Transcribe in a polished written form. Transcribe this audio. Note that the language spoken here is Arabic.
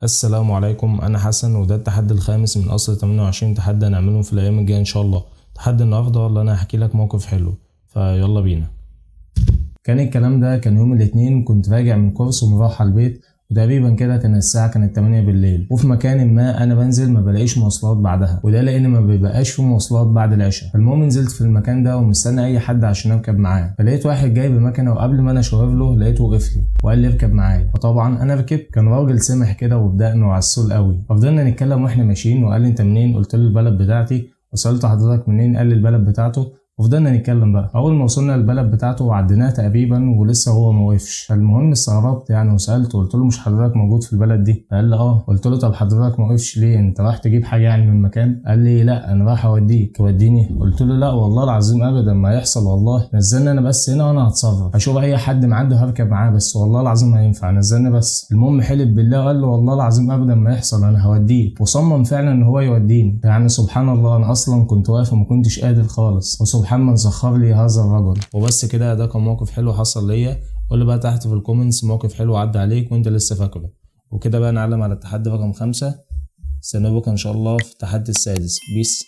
السلام عليكم، انا حسن وده التحدي الخامس من اصل 28 تحدي هنعملهم في الايام الجايه ان شاء الله. تحدي النهارده والله انا هحكي لك موقف حلو، فيلا بينا. كان الكلام ده كان يوم الاثنين، كنت راجع من كورس ومروح على البيت، وتقريبا كده كان الساعة كانت 8 بالليل، وفي مكان ما انا بنزل ما بلاقيش مواصلات بعدها، وده لان ما بيبقاش في مواصلات بعد العشاء. فالمهم نزلت في المكان ده ومستني اي حد عشان اركب معاه، فلقيت واحد جاي بمكنه، وقبل ما انا اشاور له لقيته وقف لي وقال لي اركب معايا. فطبعا انا ركبت. كان راجل سمح كده وبدقنه وعسول قوي، ففضلنا نتكلم واحنا ماشيين، وقال لي انت منين؟ قلت له البلد بتاعتي. وسألته حضرتك منين؟ قال لي البلد بتاعته. وفضلنا نتكلم بقى. اول ما وصلنا البلد بتاعته وعديناها تقريبا ولسه هو ما وقفش. فالمهم استغربت يعني وسالته، قلت له مش حضرتك موجود في البلد دي؟ قال لي اه. قلت له طب حضرتك ما وقفش ليه؟ انت رايح تجيب حاجه يعني من مكان؟ قال لي لا انا رايح اوديك. وديني؟ قلت له لا والله العظيم ابدا ما يحصل، والله نزلني انا بس هنا وانا هتصرف، اشوف اي حد معدي هركب معاه، بس والله العظيم ما ينفع، نزلني بس. المهم حلف بالله وقال له والله العظيم ابدا ما يحصل، انا هوديك. وصمم فعلا ان هو يوديني. يعني سبحان الله، انا اصلا كنت واقف وما كنتش قادر خالص، وسبحان من سخر لي هذا الرجل. وبس كده، ده كان موقف حلو حصل ليا. قول لي بقى تحت في الكومنتس موقف حلو عدى عليك وانت لسه فاكره. وكده بقى نعلم على التحدي رقم 5. استنوا بكره ان شاء الله في التحدي السادس. بيس.